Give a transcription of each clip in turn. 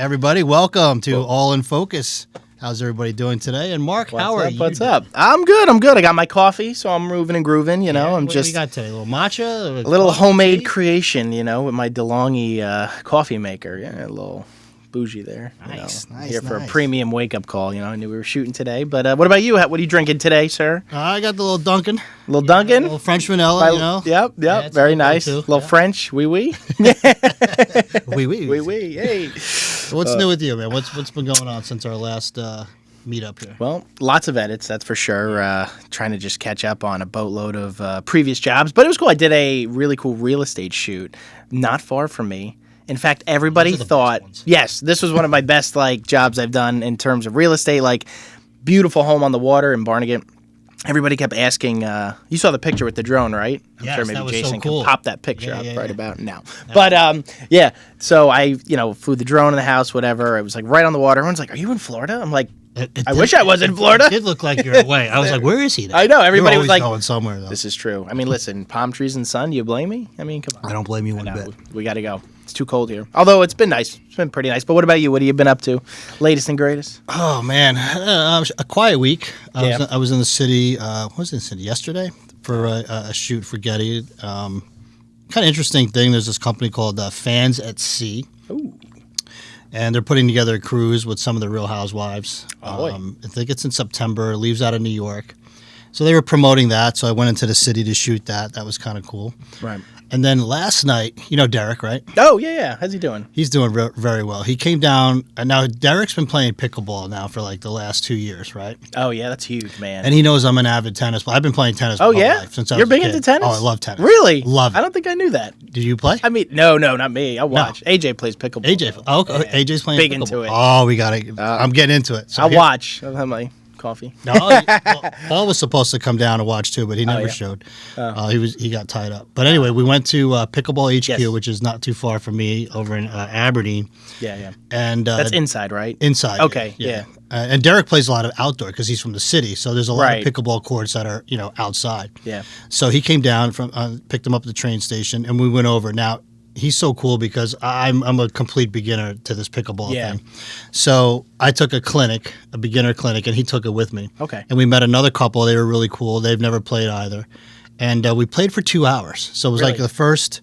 everybody. Welcome to All in Focus. How's everybody doing today? And Mark, how are you? What's up? I'm good. I got my coffee, so I'm moving and grooving. You know, What do we got today? A little matcha? a little homemade creation. You know, with my DeLonghi coffee maker. Yeah, a little bougie there. Nice, you know. nice, Here for a nice. premium wake up call. You know, I knew we were shooting today. But what about you? What are you drinking today, sir? I got the little Dunkin'. Little Dunkin'. Little French vanilla, you know. Yep. Yeah, it's Very good nice. too. Little Yeah. French. Oui, oui. Oui. Oui. Hey. What's new with you, man? What's been going on since our last meetup here? Well, lots of edits, that's for sure. Trying to just catch up on a boatload of previous jobs. But it was cool. I did a really cool real estate shoot not far from me. In fact, everybody Those are the thought, best ones. yes, this was one of my best jobs I've done in terms of real estate. Beautiful home on the water in Barnegat. Everybody kept asking, you saw the picture with the drone, right? I'm Yes, sure that maybe was so Jason cool. can pop that picture Yeah, up yeah, right yeah. about now. But yeah, so I, flew the drone in the house, whatever. It was right on the water. Everyone's like, "Are you in Florida?" I'm like, I wish I was in Florida. It did look like you're away. I was like, where is he? I know, everybody You're was always like- going somewhere, though. This is true. I mean, listen, palm trees and sun. You blame me? I mean, come on. I don't blame you one No, bit. we got to go. It's too cold here. Although it's been nice. It's been pretty nice. But what about you? What have you been up to? Latest and greatest? Oh man, a quiet week. Yeah. I was in the city. What was in the city yesterday for a shoot for Getty. Kind of interesting thing. There's this company called Fans at Sea, Ooh. and they're putting together a cruise with some of the Real Housewives. Oh, boy. I think it's in September. It leaves out of New York, so they were promoting that. So I went into the city to shoot that. That was kind of cool. Right. And then last night, you know Derek, right? Oh, yeah. How's he doing? He's doing very well. He came down, and now Derek's been playing pickleball now for the last 2 years, right? Oh, yeah. That's huge, man. And he knows I'm an avid tennis player. I've been playing tennis Oh, my yeah? life since I You're was a big kid. into tennis? Oh, I love tennis. Really? Love it. I don't think I knew that. Did you play? I mean, no, not me. I watch. AJ plays pickleball. AJ. though. Oh, okay. Yeah. AJ's playing Big pickleball. into it. Oh, we got to. I'm getting into it. So I'll here- watch. I'll have my coffee. No, Paul was supposed to come down and watch too, but he never yeah. showed. He got tied up. But anyway, we went to Pickleball HQ, Yes. which is not too far from me, over in Aberdeen. Yeah. And That's inside, right? inside. Okay, yeah. And Derek plays a lot of outdoor because he's from the city, so there's a lot Right. of pickleball courts that are outside. Yeah. So he came down from picked him up at the train station, and we went over. Now he's so cool because I'm a complete beginner to this pickleball Yeah. thing. So I took a beginner clinic, and he took it with me. Okay. And we met another couple. They were really cool. They've never played either, and we played for 2 hours. So it was like Really? the first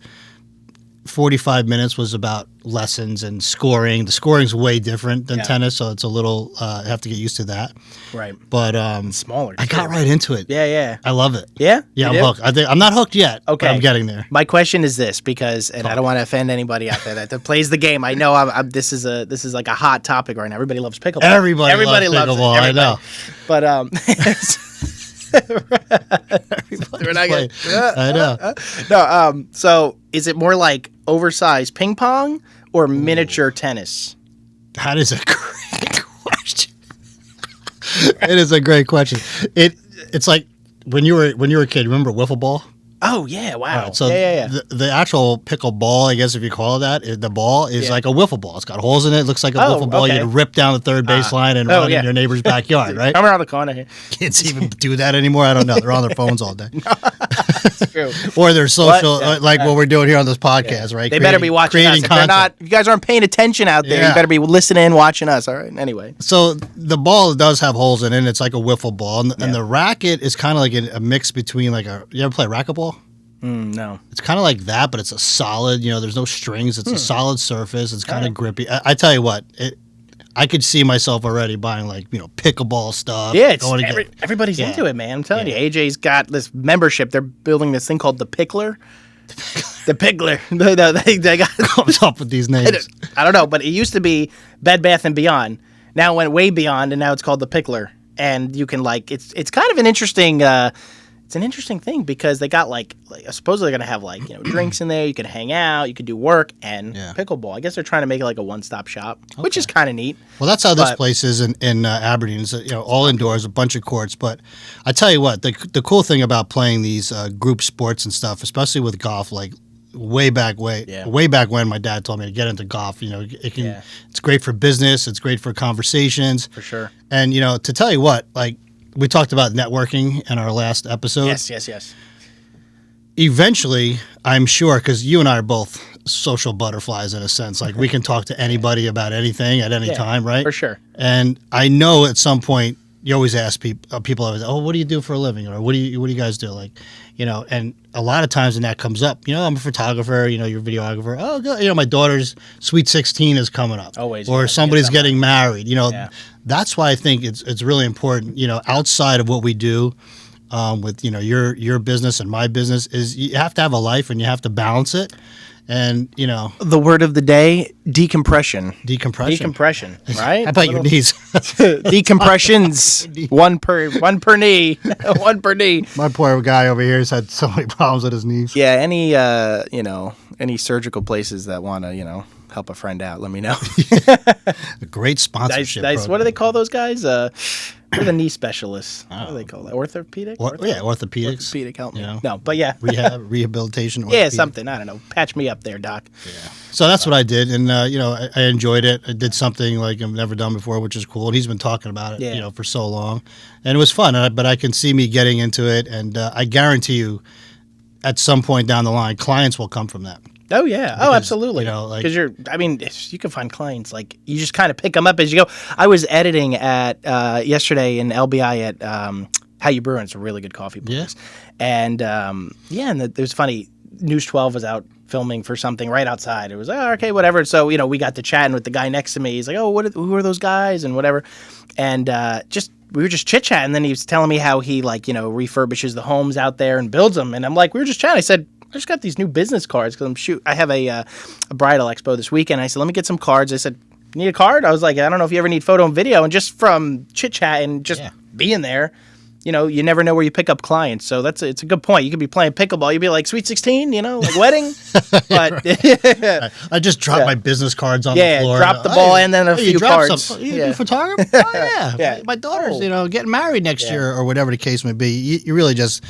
45 minutes was about lessons and scoring. The scoring's way different than Yeah. tennis, so it's a little I have to get used to that. Right. But Smaller. I got too. right into it. Yeah. I love it. Yeah? Yeah, You I'm do? hooked. I'm not hooked yet. Okay. But I'm getting there. My question is this, because, and I don't want to offend anybody out there that plays the game. I know this is like a hot topic right now. Everybody loves pickleball. Everybody loves loves pickleball. it. I know. But we're not gonna, I know. no. So is it more like oversized ping pong or miniature tennis? That is a great question. It is a great question. It's like when you were a kid. Remember wiffle ball? Oh yeah! Wow. All right, so yeah. The actual pickle ball, I guess if you call it that, the ball is Yeah. like a wiffle ball. It's got holes in it. It looks like a Oh, wiffle ball. okay. You can rip down the third baseline and Oh, run yeah. in your neighbor's backyard, right? Come around the corner here. Kids even do that anymore. I don't know. They're on their phones all day. It's true. Or they're social, Yeah. like what we're doing here on this podcast, right? They better be watching us. creating If they're not, if you guys aren't paying attention out there, Yeah. you better be listening, watching us. All right. Anyway. So the ball does have holes in it. And it's like a wiffle ball, and the racket is kind of like a mix between you ever play racquetball? No. It's kind of like that, but it's a solid. There's no strings. It's a solid surface. It's kind of grippy. I tell you what, I could see myself already buying pickleball stuff. Yeah, it's going to get- everybody's Yeah. into it, man. I'm telling you, AJ's got this membership. They're building this thing called the Pickler. The Pickler. They got. comes up with these names. I don't know, but it used to be Bed Bath and Beyond. Now it went way beyond, and now it's called the Pickler. And you can it's kind of an interesting. It's an interesting thing because they got supposedly they're gonna have drinks in there. You can hang out, you can do work and Yeah. pickleball. I guess they're trying to make it like a one-stop shop, which is kind of neat. Well, that's how this But- place is in Aberdeen. It's all indoors, a bunch of courts. But I tell you what, the cool thing about playing these group sports and stuff, especially with golf, way back when my dad told me to get into golf. It's great for business. It's great for conversations. For sure. And to tell you what, we talked about networking in our last episode. Yes. Eventually, I'm sure, because you and I are both social butterflies in a sense. Like we can talk to anybody about anything at any time, right? For sure. And I know at some point you always ask people always, oh, what do you do for a living, or what do you guys do, like, and a lot of times when that comes up, I'm a photographer, you're a videographer. Oh, good. My daughter's sweet 16 is coming up, always, or somebody's getting married. Yeah. That's why I think it's really important. Outside of what we do. With your business and my business, is you have to have a life and you have to balance it, and the word of the day: decompression. Decompression, right? How about your knees? Decompressions, one per knee, one per knee. My poor guy over here has had so many problems with his knees. Yeah, any surgical places that want to help a friend out, let me know. A great sponsorship. Nice. What do they call those guys? What are the knee specialists? What do they call that? Orthopedic? Orthopedics. Orthopedic, help me. No, but yeah. Rehabilitation. Yeah, something. I don't know. Patch me up there, Doc. Yeah. So that's what I did. And, I enjoyed it. I did something like I've never done before, which is cool. And he's been talking about it, for so long. And it was fun. But I can see me getting into it. And I guarantee you, at some point down the line, clients will come from that. Oh, yeah. Because, absolutely. Because you can find clients, like, you just kind of pick them up as you go. I was editing at, yesterday in LBI at How You Brewing. It's a really good coffee place. Yeah. And, and it was funny. News 12 was out filming for something right outside. It was, okay, whatever. So, we got to chatting with the guy next to me. He's like, who are those guys and whatever. And we were just chit-chatting. And then he was telling me how he, refurbishes the homes out there and builds them. And I'm like, we were just chatting. I said, I just got these new business cards because I have a bridal expo this weekend. I said, let me get some cards. I said, need a card? I was like, I don't know if you ever need photo and video. And just from chit chat and just being there, you never know where you pick up clients. So it's a good point. You could be playing pickleball. You'd be like, sweet 16, like wedding. But I just dropped my business cards on the floor. Drop the ball and then a few cards. You do photography? Oh, yeah. My daughter's, getting married next year or whatever the case may be. You really just...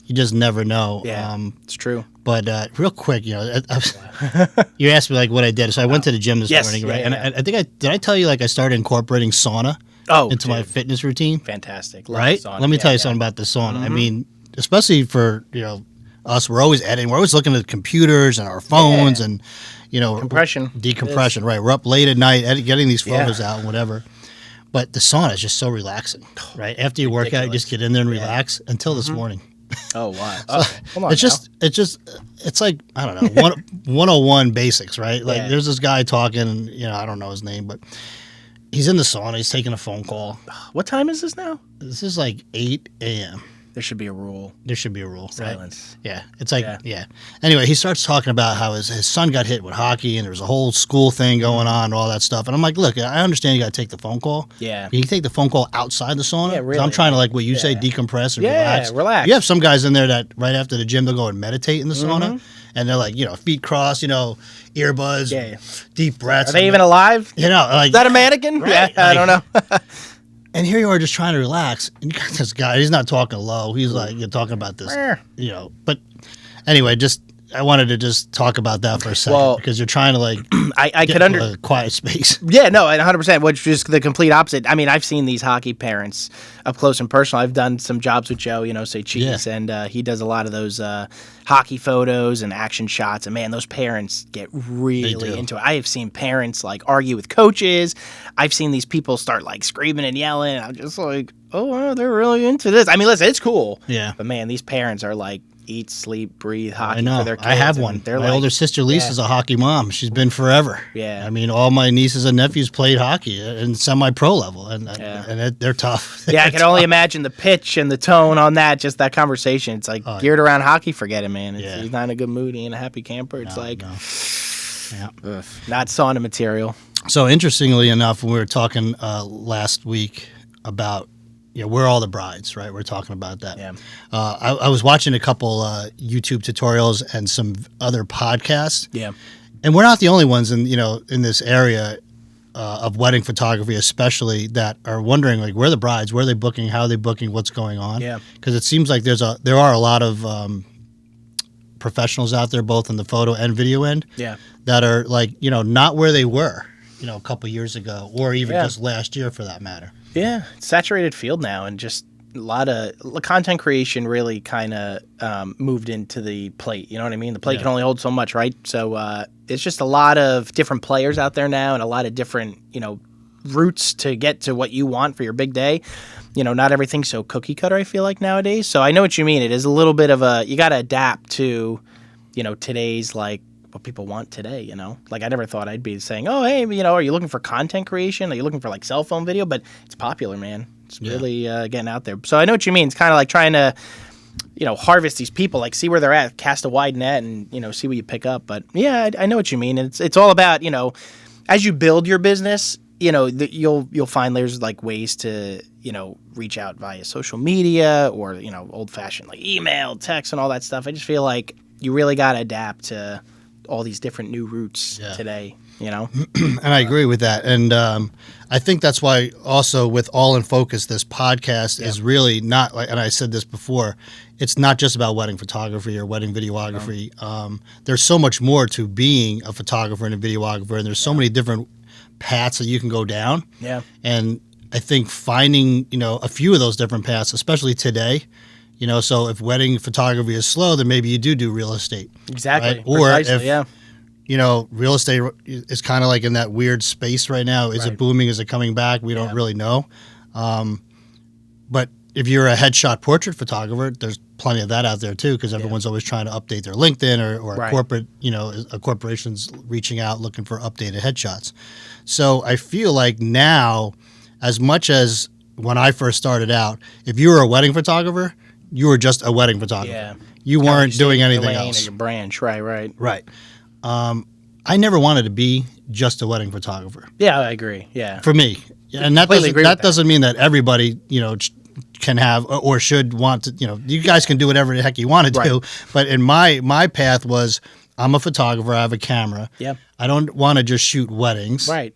You just never know. Yeah, it's true. But real quick, you asked me like what I did. So I went to the gym this morning, right? And I think did I tell you like I started incorporating sauna into my fitness routine? Fantastic, right? Let me tell you something about the sauna. Mm-hmm. I mean, especially for us, we're always editing. We're always looking at computers and our phones and decompression. Right, we're up late at night getting these photos out and whatever. But the sauna is just so relaxing, right? After you work out, you just get in there and relax. Until this morning. Oh wow! Hold on, it's like I don't know 101 basics, right? Like there's this guy talking, and I don't know his name, but he's in the sauna. He's taking a phone call. What time is this now? This is like 8 a.m. There should be a rule. Right? Silence. Yeah, it's like Anyway, he starts talking about how his son got hit with hockey, and there was a whole school thing going on, and all that stuff. And I'm like, look, I understand you got to take the phone call. Yeah. You can take the phone call outside the sauna. Yeah, really. I'm trying to like what you say, decompress and relax. Yeah, relax. You have some guys in there that right after the gym they'll go and meditate in the sauna, and they're like, feet crossed, earbuds, deep breaths. Are they even alive? Like is that a mannequin? Right? Yeah, I don't know. And here you are just trying to relax. And you got this guy, he's not talking low. He's like, you're talking about this, But anyway, I wanted to just talk about that for a second because you're trying to like I get into a quiet space. Yeah, no, 100%, which is the complete opposite. I mean, I've seen these hockey parents up close and personal. I've done some jobs with Joe, say Cheese, and he does a lot of those hockey photos and action shots. And man, those parents get really into it. I have seen parents like argue with coaches. I've seen these people start like screaming and yelling. And I'm just like, oh, wow, they're really into this. I mean, listen, it's cool. Yeah. But man, these parents are like, eat, sleep, breathe hockey for their kids. I have one. My older sister Lisa's a hockey mom. She's been forever. Yeah. I mean, all my nieces and nephews played hockey in semi-pro level, and they're tough. Yeah, I can only imagine the pitch and the tone on that, just that conversation. It's like geared around hockey, forget it, man. He's not in a good mood. He ain't a happy camper. It's not sauna material. So interestingly enough, when we were talking last week about we're all the brides, right? We're talking about that. Yeah. I was watching a couple YouTube tutorials and some other podcasts. Yeah. And we're not the only ones in this area of wedding photography, especially that are wondering like where are the brides, where are they booking, how are they booking, what's going on? Yeah. Because it seems like there are a lot of professionals out there, both in the photo and video end. Yeah. That are like not where they were a couple years ago, or even just last year for that matter. Yeah, it's saturated field now, and just content creation really kind of moved into the plate. You know what I mean? The plate can only hold so much, right? So it's just a lot of different players out there now, and a lot of different, routes to get to what you want for your big day. Not everything's so cookie cutter, I feel like, nowadays. So I know what you mean. It is a little bit of you got to adapt to, today's, like, what people want today, Like, I never thought I'd be saying, oh, hey, are you looking for content creation? Are you looking for, like, cell phone video? But it's popular, man. It's really getting out there. So I know what you mean. It's kind of like trying to, harvest these people, like, see where they're at, cast a wide net, and, see what you pick up. But, yeah, I know what you mean. It's all about, as you build your business, you'll find there's, like, ways to, reach out via social media or, old-fashioned, like, email, text, and all that stuff. I just feel like you really got to adapt to all these different new routes today, And I agree with that. And I think that's why also with All in Focus, this podcast is really not, like, and I said this before, it's not just about wedding photography or wedding videography. There's so much more to being a photographer and a videographer, and there's so many different paths that you can go down. Yeah. And I think finding, a few of those different paths, especially today, so if wedding photography is slow, then maybe you do real estate. Exactly. Right? Or precisely, if, real estate is kind of like in that weird space right now. Is it booming? Is it coming back? We don't really know. But if you're a headshot portrait photographer, there's plenty of that out there too, because everyone's always trying to update their LinkedIn or a corporate, a corporation's reaching out looking for updated headshots. So I feel like now, as much as when I first started out, if you were a wedding photographer, you were just a wedding photographer. Yeah. You weren't doing anything else. Or your branch, right. Right. I never wanted to be just a wedding photographer. Yeah, I agree. Yeah. For me. And that doesn't mean that everybody, can have or should want to, you guys can do whatever the heck you want to do. But in my path was, I'm a photographer, I have a camera. Yeah. I don't want to just shoot weddings. Right.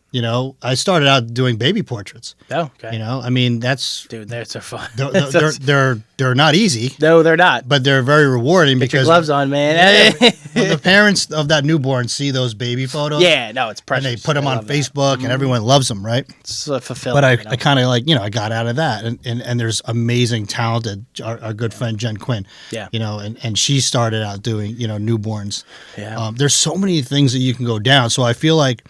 I started out doing baby portraits. Oh, okay. I mean, that's... Dude, they're so fun. They're not easy. No, they're not. But they're very rewarding Get because... your gloves on, man. When the parents of that newborn see those baby photos... Yeah, no, it's precious. And they put them on Facebook and everyone loves them, right? It's fulfilling. But I kind of like, I got out of that. And there's amazing, talented, our good friend Jen Quinn. Yeah. And she started out doing, newborns. Yeah. There's so many things that you can go down. So I feel like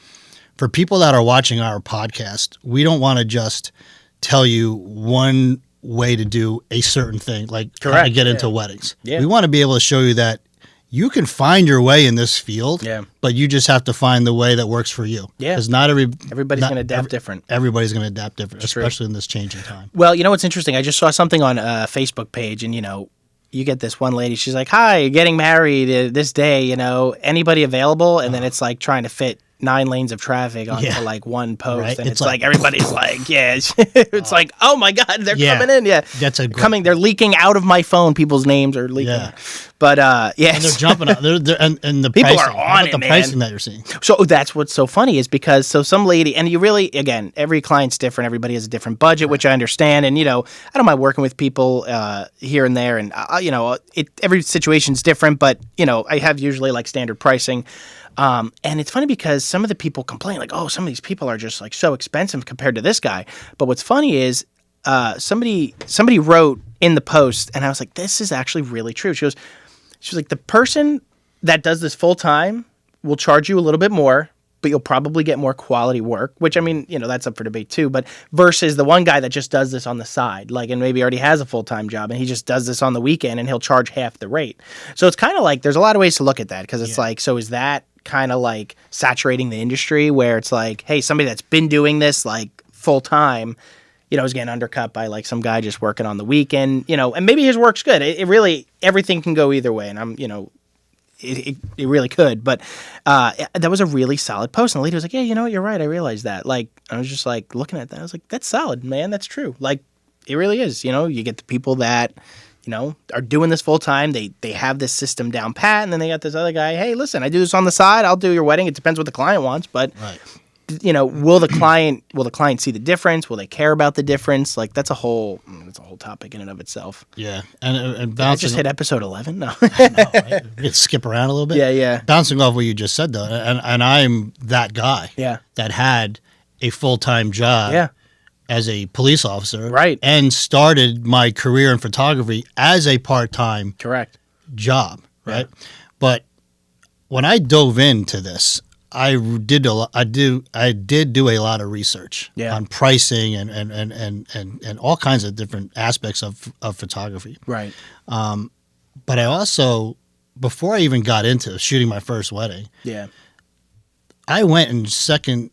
for people that are watching our podcast, we don't want to just tell you one way to do a certain thing, like how to get into weddings. Yeah. We want to be able to show you that you can find your way in this field, but you just have to find the way that works for you. Yeah. Because everybody's going to adapt different. Everybody's going to adapt different, especially in this changing time. Well, what's interesting? I just saw something on a Facebook page, and, you get this one lady, she's like, hi, getting married this day, anybody available? And then it's like trying to fit 9 lanes of traffic onto like one post. Right? And it's like everybody's like, it's like, oh my God, they're coming in. Yeah. That's they're leaking out of my phone. People's names are leaking. Yeah. But and they're jumping up. And the people pricing, are on it, the man. pricing that you're seeing. So that's what's so funny is because some lady, and you really, again, every client's different. Everybody has a different budget, which I understand. And, I don't mind working with people here and there. And, every situation's different, but, I have usually like standard pricing. And it's funny because some of the people complain like, oh, some of these people are just like so expensive compared to this guy. But what's funny is somebody wrote in the post, and I was like, this is actually really true. She was like, the person that does this full time will charge you a little bit more, but you'll probably get more quality work, which, I mean, that's up for debate too, but versus the one guy that just does this on the side, like, and maybe already has a full-time job and he just does this on the weekend and he'll charge half the rate. So it's kind of like, there's a lot of ways to look at that, because it's like, so is that kind of like saturating the industry where it's like, hey, somebody that's been doing this like full-time, is getting undercut by like some guy just working on the weekend, and maybe his work's good. It really, everything can go either way. And I'm, it really could. But that was a really solid post. And the lady was like, yeah, you're right. I realized that. Like, I was just like looking at that. I was like, that's solid, man. That's true. Like, it really is. You get the people that, are doing this full time. They have this system down pat. And then they got this other guy. Hey, listen, I do this on the side. I'll do your wedding. It depends what the client wants. But will the client see the difference? Will they care about the difference? Like, that's a whole topic in and of itself. Yeah, and bouncing. I just hit episode 11. No, right? We could skip around a little bit. Yeah. Bouncing off what you just said though, and I'm that guy. Yeah. That had a full-time job. Yeah. as a police officer, Right. and started my career in photography as a part-time Correct. job, right? But when I dove into this, I did do a lot of research on pricing and all kinds of different aspects of photography. Right. But I also, before I even got into shooting my first wedding, I went and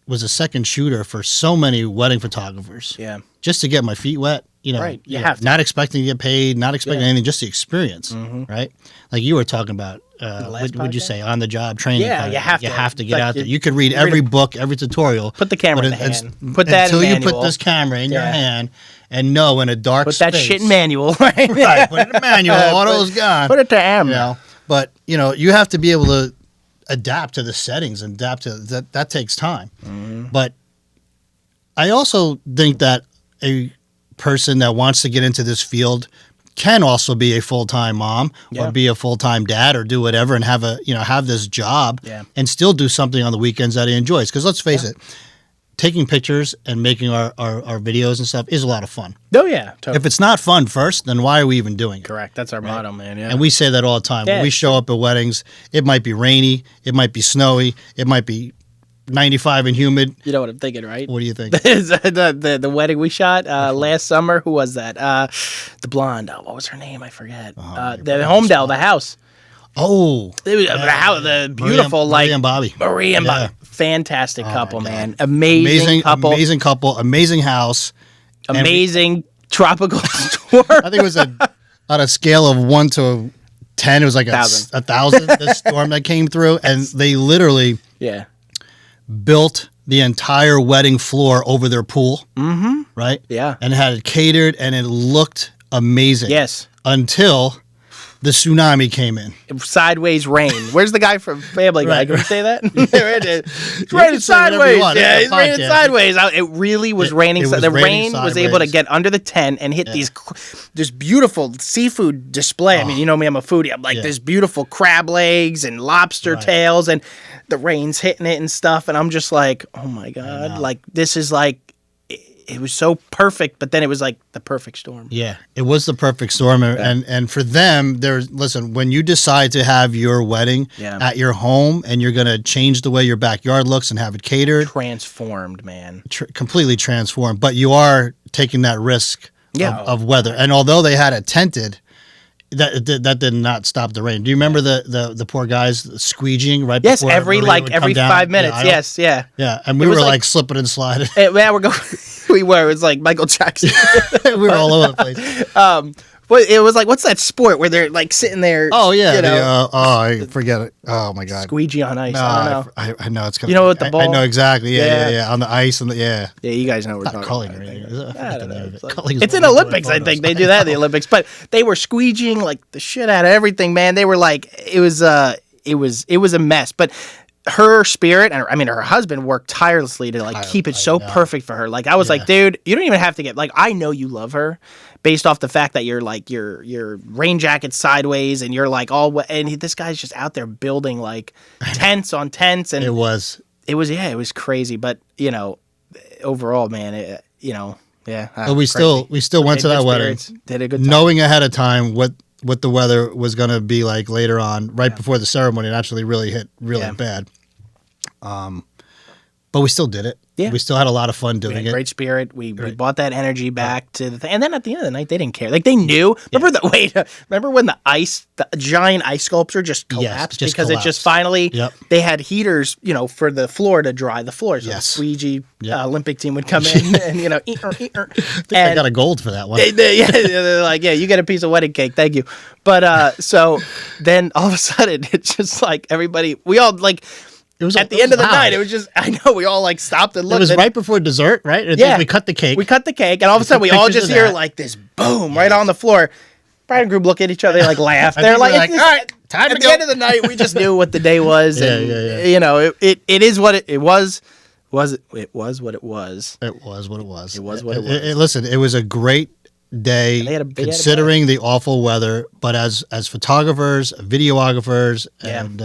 was a second shooter for so many wedding photogographers. Yeah. Just to get my feet wet, Right. You have to. not expecting to get paid, not expecting anything, just the experience, right? Like you were talking about, what would you say, on the job training? Yeah, kind you of have thing. to. You have to get Like out there. you- You could read every book, every tutorial. Put the camera in but the it's- hand. Put that until in you manual. put this camera in your hand and know in a dark Put space. that shit in manual. Right. Right. Put it in manual. Auto's gone. Put it to M. You know, but you have to be able to adapt to the settings and adapt to that. That takes time. But I also think that a person that wants to get into this field can also be a full-time mom or be a full-time dad or do whatever and have have this job and still do something on the weekends that he enjoys. Because let's face it, taking pictures and making our videos and stuff is a lot of fun. Oh yeah. Totally. If it's not fun first, then why are we even doing it? Correct. That's our motto, man. Yeah. And we say that all the time. Yeah. When we show up at weddings, it might be rainy, it might be snowy, it might be 95 and humid. You know what I'm thinking, right? What do you think? the wedding we shot last summer. Who was that? The blonde. Oh, what was her name? I forget. The Homedale, the house. Oh, It was the house. The beautiful, Maria and Bobby. Marie and Yeah. Bobby. Fantastic couple, man. Amazing couple. Amazing couple. Amazing house. Amazing tropical storm. I think it was on a scale of 1 to 10. It was like a 1,000. The storm that came through, and they literally Yeah. built the entire wedding floor over their pool. Mm-hmm. Right. Yeah. And had it catered, and it looked amazing. Yes. Until the tsunami came in. Sideways rain. Where's the guy from Family Guy? Right, Can we right. say that? It's raining say whatever you sideways. want. Yeah, It's it's a raining podcast. sideways. It really was raining. it was The raining rain was able to sideways. get under the tent and hit this beautiful seafood display. I mean, you know me, I'm a foodie. I'm like Yeah. this beautiful crab legs and lobster tails, and the rain's hitting it and stuff. And I'm just like, oh my God, like this is like. It was so perfect, but then it was like the perfect storm. Yeah, it was the perfect storm, and for them, listen. When you decide to have your wedding at your home, and you're gonna change the way your backyard looks and have it catered, Transformed, man. completely transformed. But you are taking that risk of weather, and although they had it tented, that did not stop the rain. Do you remember the poor guys squeegeeing right? Yes, before every Maria would every come down 5 minutes. the aisle? Yes, yeah. Yeah, and we was were like- like slipping and sliding. Yeah, we're going. We were. It was like Michael Jackson. We were all over the place. But it was like, what's that sport where they're like sitting there? Oh yeah, you know, I forget it. Oh my god, squeegee on ice. No, I don't know. I know it's coming. You know what the I ball- know exactly. Yeah. Yeah, on the ice and Yeah, you guys know what we're not talking culling about. or anything. I I forget the don't name know. of It's, it. like- Culling is it's in when we do Olympics, I photos. think. They do that in the Olympics. But they were squeegeeing like the shit out of everything, man. They were like, it was a mess. But her spirit, and I mean, her husband worked tirelessly to like keep it so perfect for her. Like I was like, dude, you don't even have to get like, I know you love her, based off the fact that you're like your rain jacket sideways and you're like and this guy's just out there building like tents on tents, and It was. it was crazy. But overall, man, But we still went to that wedding, did a good time. knowing ahead of time what the weather was going to be like later on, right before the ceremony. It actually really hit bad. But we still did it. Yeah. We still had a lot of fun We doing had it. great spirit. We brought that energy back to the thing. And then at the end of the night, they didn't care. Like they knew. Remember when the giant ice sculpture just collapsed just because it just finally, they had heaters, for the floor to dry the floor. So the squeegee Olympic team would come in and, I think I got a gold for that one. they're like, yeah, you get a piece of wedding cake. Thank you. But so then all of a sudden, it's just like everybody, we all like, It was at the end of the night, it was just, I know, we all like stopped and It looked. was right before dessert, right? I think we cut the cake. We cut the cake, and all of a sudden, we all pictures just of hear that. like this boom right on the floor. Bride and groom look at each other, they like laugh. I They're think like, we're like, "It's all right, time at to the go." end of the night, we just knew what the day was, Yeah, and yeah. it is what it was. It was what it was. It was what it was. It was what it was. Listen, it was a great day They had a considering the awful weather, but as photographers, videographers, and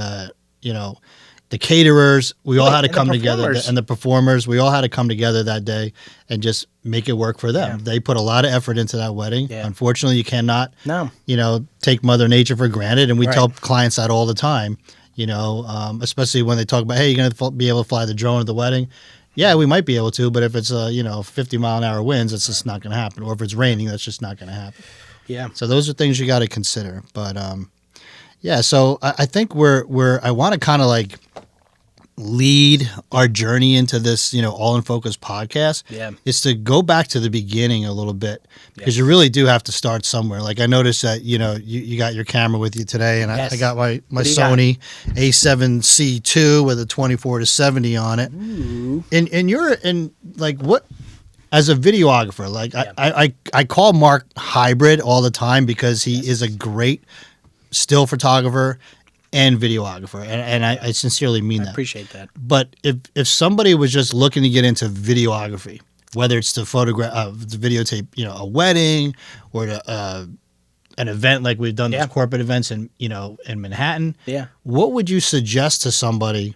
the caterers, we all had to and the come together, performers. and the performers, we all had to come together that day and just make it work for them. Yeah. They put a lot of effort into that wedding. Yeah. Unfortunately, you cannot, No. take Mother Nature for granted, and we Right. tell clients that all the time. Especially when they talk about, hey, you're going to be able to fly the drone at the wedding. Yeah, we might be able to, but if it's 50-mile-an-hour winds, it's just not going to happen. Or if it's raining, that's just not going to happen. Yeah. So those are things you got to consider. But yeah, so I think I want to kind of like lead our journey into this, All in Focus podcast. Yeah. Is to go back to the beginning a little bit, because you really do have to start somewhere. Like I noticed that, you got your camera with you today, and Yes. I got my What do you Sony A7C II with a 24-70 on it. Ooh. And you're in like what? As a videographer, like Yeah. I call Mark hybrid all the time because he is a great still photographer and videographer, and I sincerely mean I that. appreciate that. But if somebody was just looking to get into videography, whether it's to photograph, to videotape, a wedding or to an event like we've done, Yeah. those corporate events in Manhattan, Yeah. what would you suggest to somebody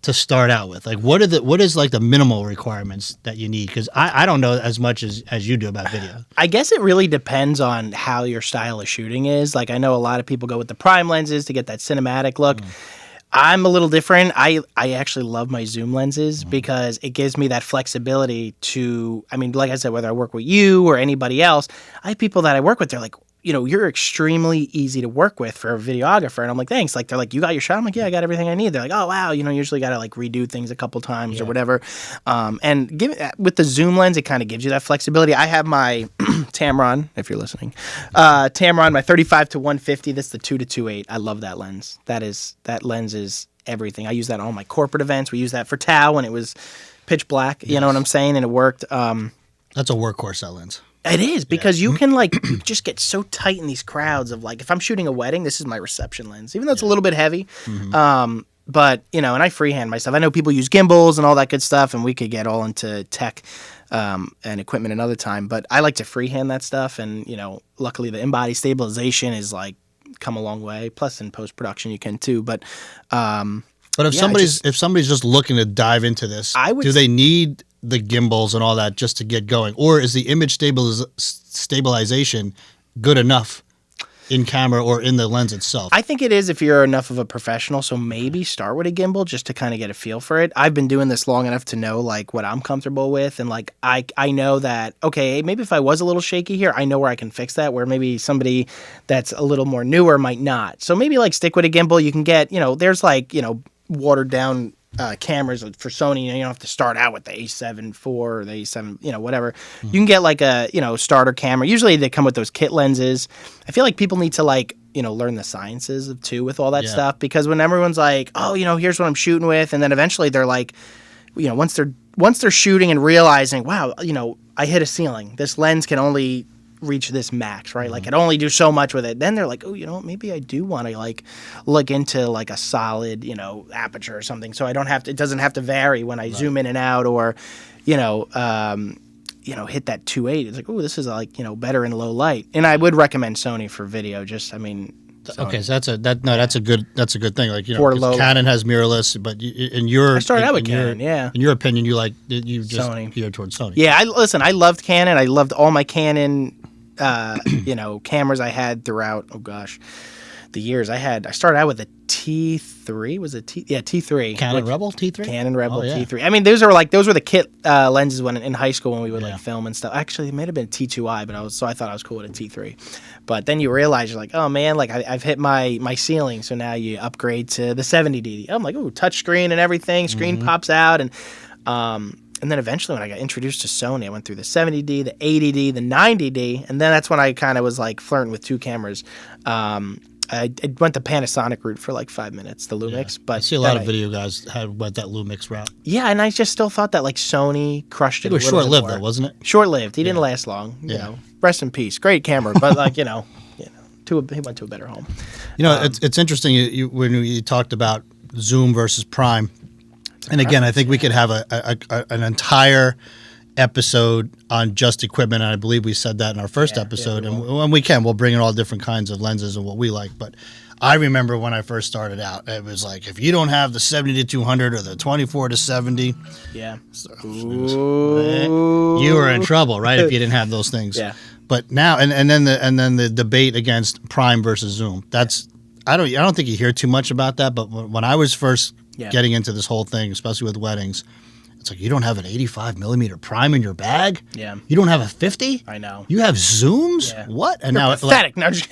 to start out with? Like, what is like the minimal requirements that you need? Because I don't know as much as you do about video. I guess it really depends on how your style of shooting is. Like I know a lot of people go with the prime lenses to get that cinematic look. I'm a little different. I actually love my zoom lenses because it gives me that flexibility to, like I said, whether I work with you or anybody else, I have people that I work with, they're like, you're extremely easy to work with for a videographer. And I'm like, thanks. Like, they're like, you got your shot? I'm like, yeah, I got everything I need. They're like, oh, wow. Usually got to like redo things a couple times or whatever. And with the zoom lens, it kind of gives you that flexibility. I have my Tamron, if you're listening, Tamron, my 35-150. That's the 2-2.8. I love that lens. That lens is everything. I use that on all my corporate events. We use that for Tao when it was pitch black. You know what I'm saying? And it worked. That's a workhorse, that lens. It is, because you can like just get so tight in these crowds of like, if I'm shooting a wedding, this is my reception lens, even though it's a little bit heavy. But and I freehand myself. I know people use gimbals and all that good stuff, and we could get all into tech and equipment another time. But I like to freehand that stuff, and luckily the in-body stabilization is like come a long way. Plus in post-production you can too. But if somebody's just looking to dive into this, do they need the gimbals and all that just to get going, or is the image stabilization good enough in camera or in the lens itself? I think it is if you're enough of a professional. So maybe start with a gimbal just to kind of get a feel for it. I've been doing this long enough to know like what I'm comfortable with, and like I know that okay, maybe if I was a little shaky here, I know where I can fix that. Where maybe somebody that's a little more newer might not. So maybe like stick with a gimbal. You can get there's like watered down cameras for Sony. You don't have to start out with the A7 IV or the A7, whatever. You can get like a, starter camera. Usually they come with those kit lenses. I feel like people need to like, learn the sciences of too with all that stuff, because when everyone's like, oh, here's what I'm shooting with. And then eventually they're like, once they're shooting and realizing, wow, I hit a ceiling. This lens can only reach this max, right? Like, I only do so much with it. Then they're like, oh, maybe I do want to like look into like a solid, aperture or something. So it doesn't have to vary when I zoom in and out, or, hit that 2.8. It's like, oh, this is like, better in low light. And I would recommend Sony for video. Sony. Okay, so that's a good thing. Like, For low Canon has mirrorless, but I started out with Canon. In your opinion, you just Sony. geared towards Sony. Yeah, I loved Canon. I loved all my Canon cameras I had throughout, the years. I started out with a T3. Was it T3? Canon Rebel T3? Canon Rebel Oh, yeah. T3. Those were the kit lenses when in high school when we would like film and stuff. Actually, it might have been T2i, but I thought I was cool with a T3. But then you realize you're like, oh man, like I've hit my ceiling, so now you upgrade to the 70D. I'm like, oh, touch screen and everything. Screen pops out, and then eventually when I got introduced to Sony, I went through the 70D, the 80D, the 90D, and then that's when I kind of was like flirting with two cameras. I went the Panasonic route for like 5 minutes, the Lumix. But I see a lot of video guys went that Lumix route. Yeah, and I just still thought that like Sony crushed it. It was short-lived though, wasn't it? Short-lived. He didn't last long. You rest in peace. Great camera, but like he went to a better home. It's interesting when you talked about zoom versus prime. And again, I think we could have an entire episode on just equipment, and I believe we said that in our first episode. And when we'll bring in all different kinds of lenses and what we like. But I remember when I first started out, it was like, if you don't have the 70 to 200 or the 24 to 70, Yeah. you were in trouble, right? If you didn't have those things. Yeah. But now, and then the debate against Prime versus Zoom. That's I don't think you hear too much about that. But when I was first getting into this whole thing, especially with weddings, it's like, you don't have an 85 millimeter Prime in your bag. Yeah. You don't have a 50. I know. You have Zooms. Yeah. What? And You're now pathetic. No, it's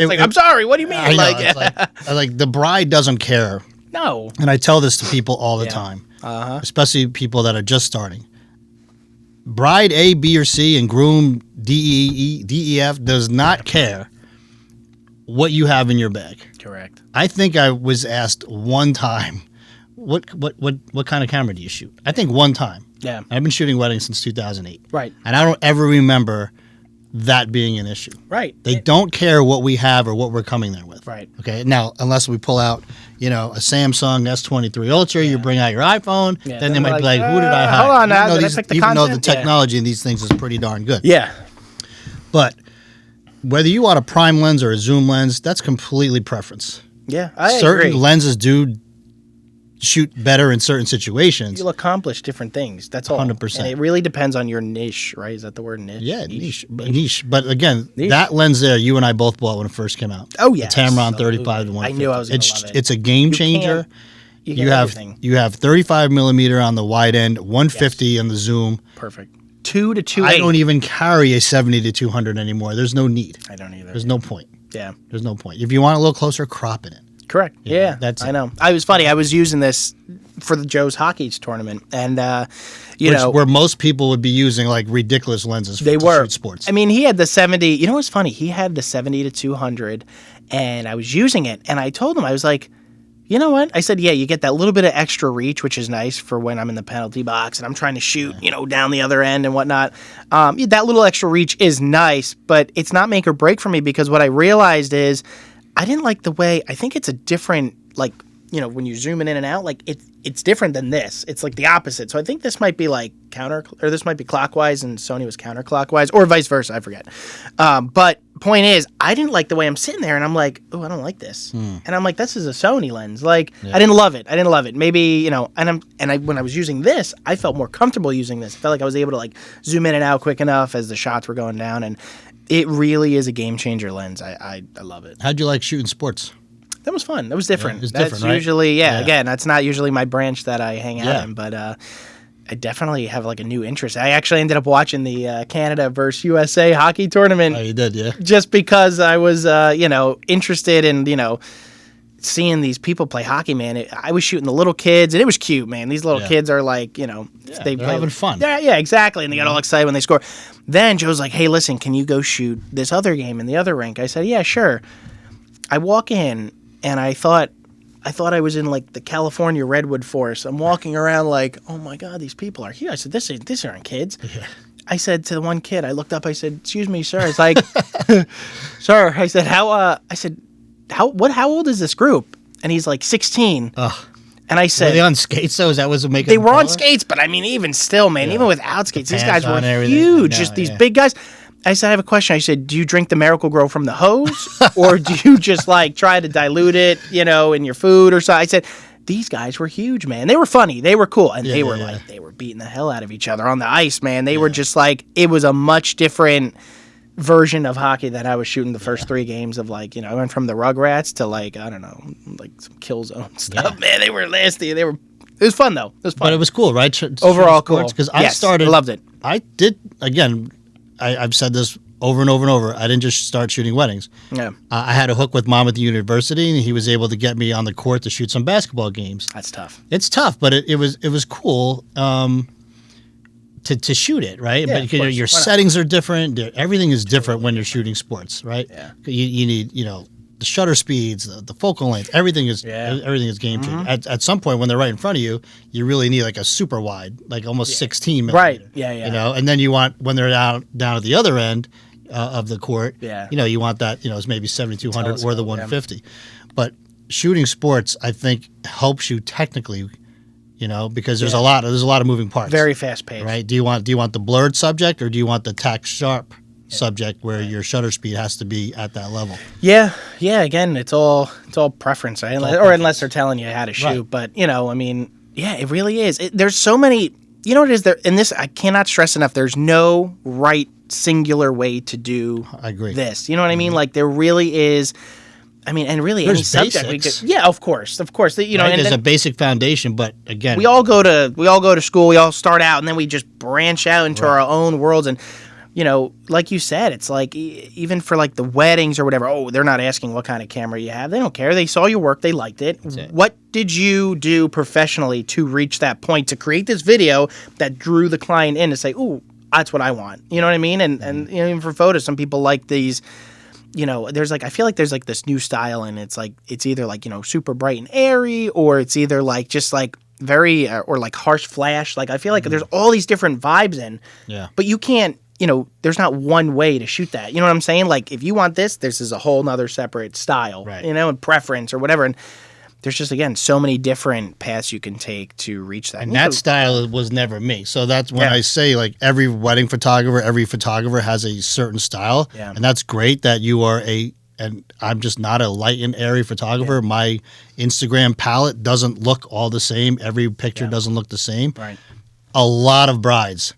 like, I'm sorry. What do you mean? I know, it's like the bride doesn't care. No. And I tell this to people all the time, Uh-huh. especially people that are just starting. Bride A, B, or C, and groom D, E, F does not care what you have in your bag. Correct. I think I was asked one time, what kind of camera do you shoot? I think one time. Yeah. I've been shooting weddings since 2008. Right. And I don't ever remember that being an issue. Right. They don't care what we have or what we're coming there with. Right. Okay. Now, unless we pull out, a Samsung S23 Ultra, you bring out your iPhone, then they might be like, who did I hire? Hold on now. Even Did though I pick the even though the content? technology in these things is pretty darn good. Yeah. But whether you want a prime lens or a zoom lens, that's completely preference. Yeah. I Certain agree. lenses do shoot better in certain situations. You'll accomplish different things. That's all. 100%. And it really depends on your niche, right? Is that the word niche? Yeah, niche. But again, Niche. that lens there, you and I both bought when it first came out. Oh, yes. The Tamron Absolutely. 35 to 150. I knew I was going to love it. It's a game changer. You You get have everything. you have 35 millimeter on the wide end, 150 on the zoom. Perfect. 2 to 2.8. I don't even carry a 70 to 200 anymore. There's no need. I don't either. There's no point. Yeah. There's no point. If you want a little closer, crop it in. Correct. Yeah, that's I it. know. I was funny. I was using this for the Joe's Hockey tournament, and Where most people would be using like ridiculous lenses they to were shoot sports. I mean, he had the 70. You know what's funny? He had the 70 to 200, and I was using it, and I told him, I was like, you know what? I said, yeah, you get that little bit of extra reach, which is nice for when I'm in the penalty box and I'm trying to shoot, down the other end and whatnot. That little extra reach is nice, but it's not make or break for me, because what I realized is I didn't like the way, I think it's a different, when you zoom in and out, like it's different than this. It's like the opposite. So I think this might be like this might be clockwise and Sony was counterclockwise, or vice versa. I forget. But point is, I didn't like the way I'm sitting there, and I'm like, oh, I don't like this. And I'm like, this is a Sony lens. Like, I didn't love it. Maybe, when I was using this, I felt more comfortable using this. I felt like I was able to like zoom in and out quick enough as the shots were going down, and it really is a game changer lens. I love it. How'd you like shooting sports? That was fun. That was different. It's That's different, right? usually, again, that's not usually my branch that I hang out Yeah. in, but I definitely have like a new interest. I actually ended up watching the Canada versus USA hockey tournament Oh, you did, yeah. just because I was, interested in, seeing these people play hockey, man. I was shooting the little kids, and it was cute, man. These little kids are like, they're having fun. Yeah, exactly. And they got all excited when they score. Then Joe's like, hey, listen, can you go shoot this other game in the other rink? I said, yeah, sure. I walk in, and I thought I was in like the California redwood forest. I'm walking around like, oh my God, these people are here. I said, this aren't kids. Yeah. I said to the one kid, I looked up, I said, excuse me, sir. It's like, sir, I said, how old is this group? And he's like 16. Ugh. And I said, Were they on skates though? Is that what's making they them were on taller? skates, but I mean, even still, man, even without skates, these pants guys were on and everything. huge. I know, Just these yeah. big guys. I said, I have a question. I said, do you drink the Miracle Grow from the hose, or do you just like try to dilute it, in your food or something? I said, these guys were huge, man. They were funny. They were cool. And they were like, they were beating the hell out of each other on the ice, man. They were just like, it was a much different version of hockey that I was shooting the first 3 games of, like, I went from the Rugrats to like, I don't know, like some Killzone stuff. Yeah. Man, they were nasty. It was fun though. It was fun. But it was cool, right? Overall cool. Because Yes, I loved it. I did, again, I've said this over and over and over. I didn't just start shooting weddings. Yeah. I had a hook with Monmouth University, and he was able to get me on the court to shoot some basketball games. That's tough. It's tough, but it was cool to shoot it, right? Yeah, but of course. your Why not? settings are different. Everything is different when you're shooting sports, right? Yeah. You need, the shutter speeds, the focal length, everything is game changing. At some point when they're right in front of you, you really need like a super wide, like almost 16 millimeter. Right. Yeah. And then you want, when they're down at the other end of the court, Yeah. you want that, it's maybe 7200 or the Telescope, 150. But shooting sports, I think, helps you technically, because there's a lot of moving parts. Very fast paced. right. Do you want the blurred subject, or do you want the tack sharp subject where your shutter speed has to be at that level. Yeah. Again, it's all preference, right? Unless they're telling you how to shoot. Right. But I mean, yeah, it really is. There's so many. You know what it is? There in this, I cannot stress enough. There's no right singular way to do. I agree. This. You know what I mean? Like there really is. I mean, and really there's any subject basics. we could. Yeah, of course. Right? And there's a basic foundation, but again, we all go to school. We all start out, and then we just branch out into our own worlds. And like you said, it's like even for like the weddings or whatever. Oh, they're not asking what kind of camera you have. They don't care. They saw your work. They liked it. What did you do professionally to reach that point to create this video that drew the client in to say, "Ooh, that's what I want." You know what I mean? And even for photos, some people like these. There's like I feel like there's like this new style, and it's like it's either like super bright and airy, or it's either like just like very or like harsh flash. Like I feel like there's all these different vibes in. Yeah. But you can't. There's not one way to shoot that. You know what I'm saying? Like if you want this is a whole nother separate style. Right. And preference or whatever. And there's just again so many different paths you can take to reach that. And that style was never me. So that's when I say like every wedding photographer, every photographer has a certain style. Yeah. And that's great that you are and I'm just not a light and airy photographer. Yeah. My Instagram palette doesn't look all the same. Every picture doesn't look the same. Right. A lot of brides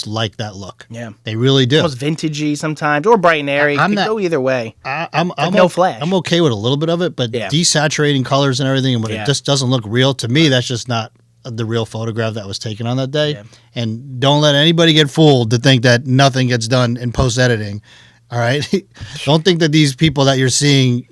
like that look. Yeah. They really do. Almost vintagey sometimes, or bright and airy. It could go either way. I'm no flash. I'm okay with a little bit of it, but desaturating colors and everything, and when it just doesn't look real, to me, that's just not the real photograph that was taken on that day. Yeah. And don't let anybody get fooled to think that nothing gets done in post-editing. All right? Don't think that these people that you're seeing,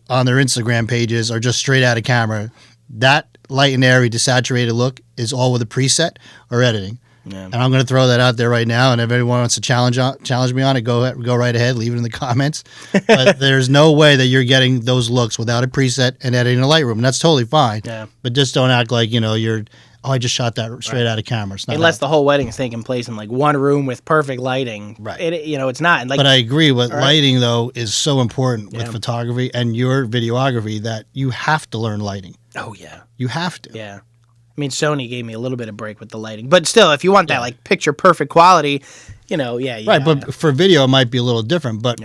on their Instagram pages are just straight out of camera. That light and airy, desaturated look is all with a preset or editing. Yeah. And I'm going to throw that out there right now. And if anyone wants to challenge me on it, go right ahead. Leave it in the comments. But there's no way that you're getting those looks without a preset and editing in Lightroom. And that's totally fine. Yeah. But just don't act like, you're, I just shot that straight out of camera. Unless the whole wedding is taking place in like one room with perfect lighting. Right. It's not. And but I agree. Lighting, though, is so important with photography and your videography that you have to learn lighting. Oh, yeah. You have to. Yeah. I mean, Sony gave me a little bit of break with the lighting, but still, if you want that like picture perfect quality, right. But for video, it might be a little different. But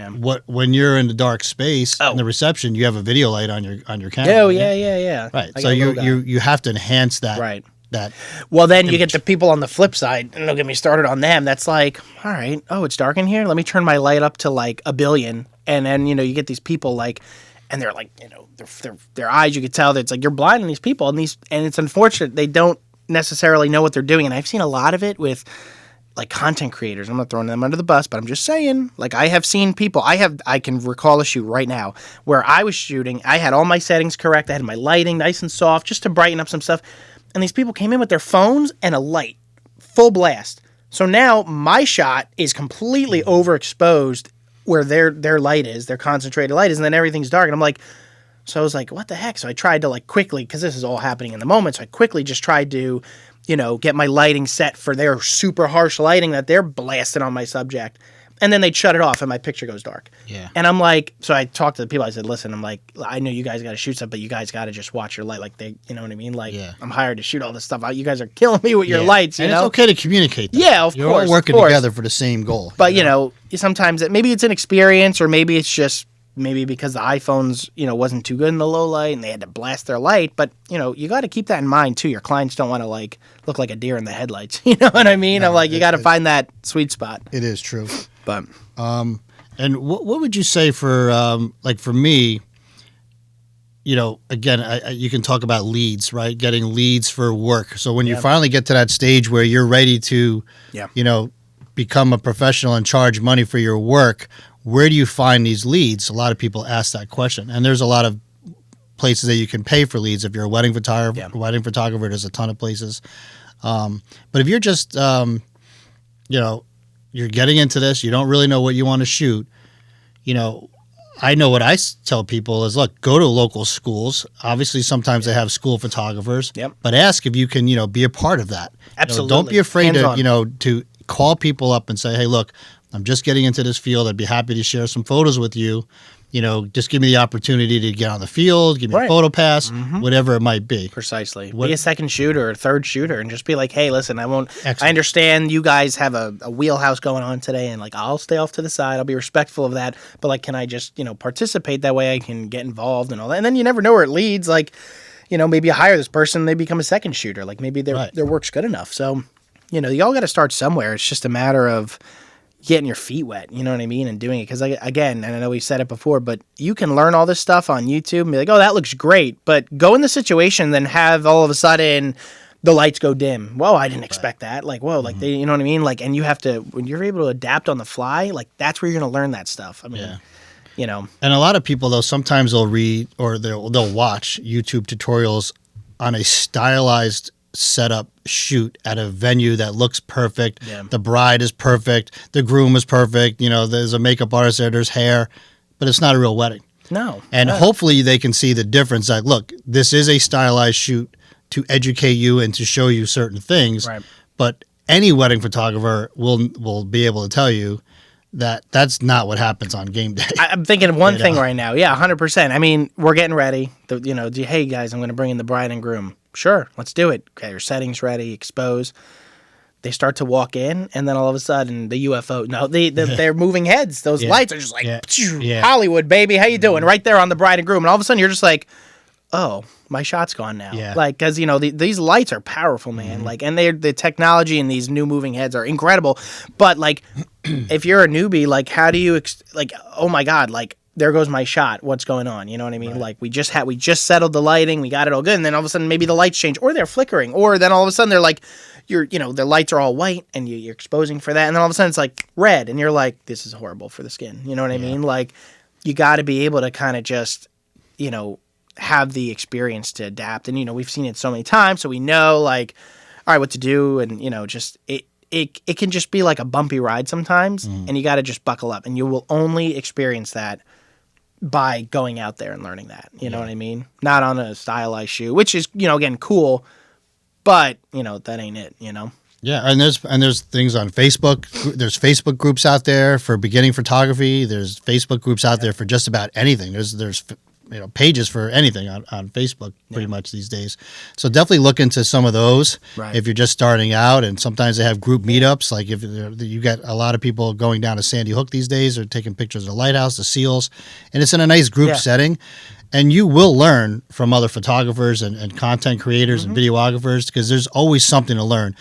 when you're in the dark space in the reception, you have a video light on your camera. Oh yeah. Right. So you have to enhance that. Right. That. Well, then you get the people on the flip side, and don't get me started on them. That's like, all right, it's dark in here. Let me turn my light up to like 1 billion, and then you get these people like. And they're like, their eyes, you could tell that it's like you're blinding these people, and it's unfortunate they don't necessarily know what they're doing. And I've seen a lot of it with like content creators. I'm not throwing them under the bus, but I'm just saying, like I have seen people. I can recall a shoot right now where I was shooting. I had all my settings correct. I had my lighting nice and soft just to brighten up some stuff. And these people came in with their phones and a light, full blast. So now my shot is completely overexposed where their light is, their concentrated light is, and then everything's dark. And I'm like, so I was like, what the heck? So I tried to like quickly, because this is all happening in the moment, so I quickly just tried to, get my lighting set for their super harsh lighting that they're blasting on my subject. And then they'd shut it off and my picture goes dark. Yeah. And I'm like, so I talked to the people, I said, listen, I'm like, I know you guys got to shoot stuff, but you guys got to just watch your light. Like you know what I mean? Like I'm hired to shoot all this stuff out. You guys are killing me with your lights, and know? It's okay to communicate that. Yeah, of course. You're all working together for the same goal. But, sometimes maybe it's an experience, or maybe it's just because the iPhones, wasn't too good in the low light and they had to blast their light. But, you got to keep that in mind, too. Your clients don't want to, like, look like a deer in the headlights. You know what I mean? No, I'm like, you got to find that sweet spot. It is true. But... and what would you say for like for me? Again, you can talk about leads, right? Getting leads for work. So when you finally get to that stage where you're ready to, become a professional and charge money for your work, where do you find these leads? A lot of people ask that question, and there's a lot of places that you can pay for leads. If you're a wedding photographer, there's a ton of places. But if you're just, you're getting into this, you don't really know what you want to shoot, I know what I tell people is, look, go to local schools. Obviously, sometimes they have school photographers, but ask if you can, be a part of that. Absolutely. Don't be afraid to call people up and say, hey, look, I'm just getting into this field. I'd be happy to share some photos with you. just give me the opportunity to get on the field, give me a photo pass, whatever it might be. Precisely. Be a second shooter or third shooter and just be like, hey, listen, I understand you guys have a wheelhouse going on today, and like I'll stay off to the side. I'll be respectful of that. But like, can I just, participate that way? I can get involved and all that. And then you never know where it leads. Like, maybe you hire this person, they become a second shooter. Like maybe their work's good enough. So, you all got to start somewhere. It's just a matter of getting your feet wet, you know what I mean, and doing it. Because again, and I know we've said it before, but you can learn all this stuff on YouTube and be like, oh, that looks great. But go in the situation, then have all of a sudden the lights go dim. Whoa, I didn't expect that. Like, whoa, like you know what I mean? Like, and you have to, when you're able to adapt on the fly, like that's where you're going to learn that stuff. I mean, And a lot of people, though, sometimes they'll read or they'll watch YouTube tutorials on a stylized setup shoot at a venue that looks perfect. Yeah. The bride is perfect. The groom is perfect. There's a makeup artist there. There's hair, but it's not a real wedding. No. And hopefully they can see the difference. Like, look, this is a stylized shoot to educate you and to show you certain things. Right. But any wedding photographer will be able to tell you that that's not what happens on game day. I'm thinking of one thing right now. Yeah, 100%. I mean, we're getting ready. Hey guys, I'm going to bring in the bride and groom. Sure, let's do it. Okay, your settings ready, expose. They start to walk in, and then all of a sudden, the UFO. No, they're moving heads. Those lights are just like Hollywood, baby. How you doing? Right there on the bride and groom, and all of a sudden, you're just like, oh, my shot's gone now. Yeah. Like, because these lights are powerful, man. Like, and the technology in these new moving heads are incredible. But like, if you're a newbie, like, how do you oh my god, like, there goes my shot. What's going on? You know what I mean? Right. Like we just settled the lighting. We got it all good. And then all of a sudden maybe the lights change or they're flickering or then all of a sudden they're like, the lights are all white and you're exposing for that. And then all of a sudden it's like red and you're like, this is horrible for the skin. You know what I mean? Like you got to be able to kind of just, have the experience to adapt. And, we've seen it so many times. So we know like, all right, what to do. And, just it can just be like a bumpy ride sometimes and you got to just buckle up and you will only experience that by going out there and learning that, you know what I mean? Not on a stylized shoe, which is, again, cool, but, that ain't it, Yeah, and there's things on Facebook. There's Facebook groups out there for beginning photography. There's Facebook groups out there for just about anything. There's pages for anything on Facebook pretty much these days. So definitely look into some of those if you're just starting out. And sometimes they have group meetups. Like if you got a lot of people going down to Sandy Hook these days or taking pictures of the lighthouse, the seals, and it's in a nice group setting. And you will learn from other photographers and content creators and videographers because there's always something to learn.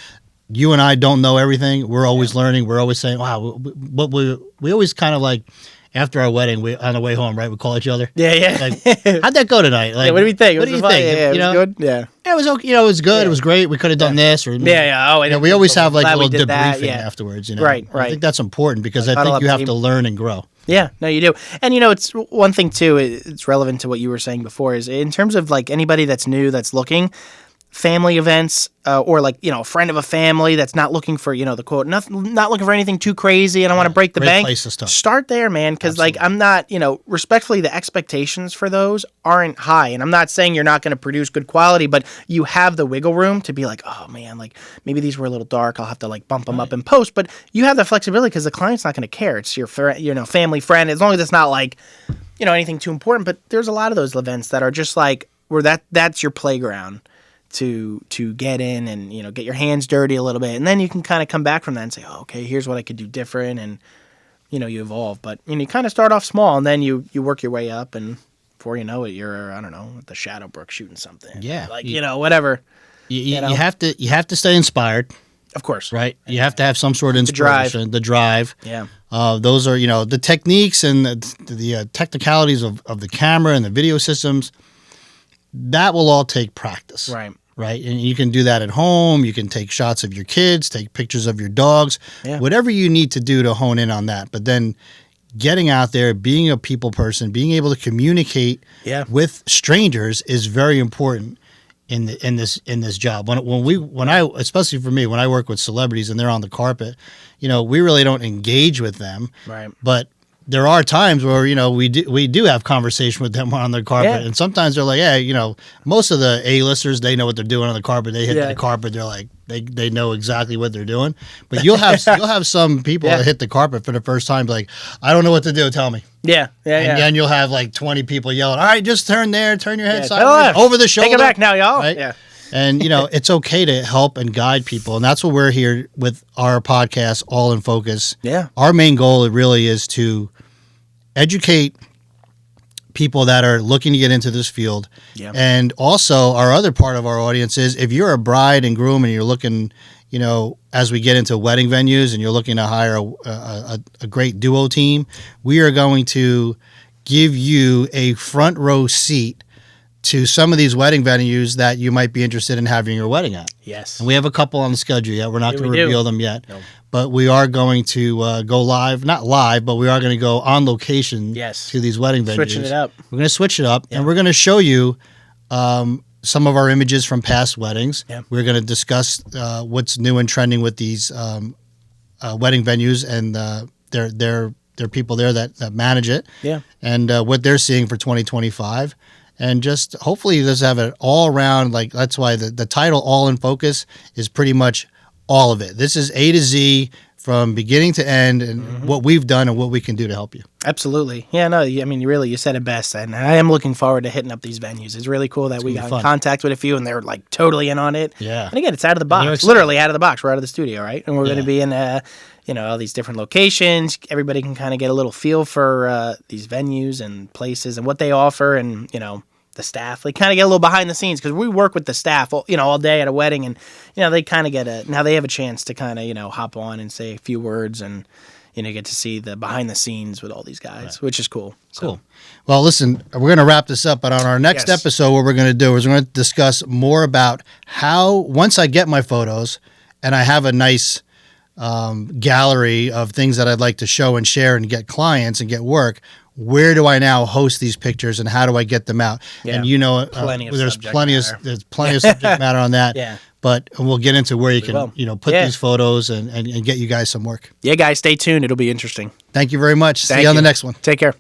You and I don't know everything. We're always learning. We're always saying, wow, but we always kind of like, after our wedding, on the way home, right? We call each other. Yeah. Like, how'd that go tonight? Like, what do we think? What do you think? Yeah, it was good. Yeah. It was okay. It was good. Yeah. It was great. We could have done this. Or Oh, we always have like a little debriefing afterwards. Right. I think that's important because I think you have to learn and grow. Yeah, no, you do. And, it's one thing, too, it's relevant to what you were saying before, is in terms of, like, anybody that's new, that's looking, family events, or, like, a friend of a family that's not looking for, the quote, not looking for anything too crazy, I don't want to break the bank. Place to start. Start there, man, because, like, I'm not, respectfully, the expectations for those aren't high. And I'm not saying you're not going to produce good quality, but you have the wiggle room to be like, oh, man, like, maybe these were a little dark. I'll have to, like, bump them up in post. But you have the flexibility because the client's not going to care. It's your, family, friend, as long as it's not, like, anything too important. But there's a lot of those events that are just, like, where that's your playground to get in and get your hands dirty a little bit, and then you can kind of come back from that and say, oh, okay, here's what I could do different, and you evolve. But you kind of start off small, and then you work your way up, and before you know it, you're I don't know at the Shadowbrook shooting something. Yeah, like whatever. You have to stay inspired. Of course, right? You have to have some sort of inspiration. The drive. Yeah. Those are the techniques and the technicalities of the camera and the video systems. That will all take practice. Right. And you can do that at home. You can take shots of your kids, take pictures of your dogs, whatever you need to do to hone in on that. But then getting out there, being a people person, being able to communicate with strangers is very important in this job. Especially for me, when I work with celebrities and they're on the carpet, we really don't engage with them. Right. But there are times where we do have conversation with them on the carpet, and sometimes they're like, yeah, most of the A-listers, they know what they're doing on the carpet. They hit the carpet, they're like they know exactly what they're doing. But you'll have some people that hit the carpet for the first time, like, I don't know what to do. Tell me. Yeah. And then you'll have like 20 people yelling, all right, just turn there, turn your head sideways, over the shoulder. Take it back now, y'all. Right? Yeah. And, it's okay to help and guide people. And that's what we're here with our podcast, All in Focus. Yeah. Our main goal really is to educate people that are looking to get into this field. Yeah. And also our other part of our audience is if you're a bride and groom and you're looking, as we get into wedding venues and you're looking to hire a great duo team, we are going to give you a front row seat to some of these wedding venues that you might be interested in having your wedding at. Yes. And we have a couple on the schedule yet. We're not going to reveal them yet. No. But we are going to go live, not live, but we are going to go on location to these wedding venues. Switching it up. We're going to switch it up, and we're going to show you some of our images from past weddings. Yeah. We're going to discuss what's new and trending with these wedding venues and their people there that manage it. Yeah. And what they're seeing for 2025. And just hopefully just have it all around. Like, that's why the title All in Focus is pretty much all of it. This is A to Z from beginning to end, and what we've done and what we can do to help you. Absolutely. Yeah, no, I mean, you said it best. And I am looking forward to hitting up these venues. It's really cool that we got in contact with a few and they're like totally in on it. Yeah. And again, it's out of the box, literally out of the box. We're out of the studio, right? And we're going to be in, all these different locations. Everybody can kind of get a little feel for these venues and places and what they offer and, the staff. They kind of get a little behind the scenes because we work with the staff, all day at a wedding, and they kind of now they have a chance to kind of hop on and say a few words and get to see the behind the scenes with all these guys, which is cool. Cool. Well, listen, we're going to wrap this up, but on our next episode, what we're going to do is we're going to discuss more about how once I get my photos and I have a nice gallery of things that I'd like to show and share and get clients and get work. Where do I now host these pictures and how do I get them out? Yeah. And there's plenty of subject matter on that. Yeah. But we'll get into where you can put these photos and get you guys some work. Yeah, guys, stay tuned. It'll be interesting. Thank you very much. See you on the next one. Take care.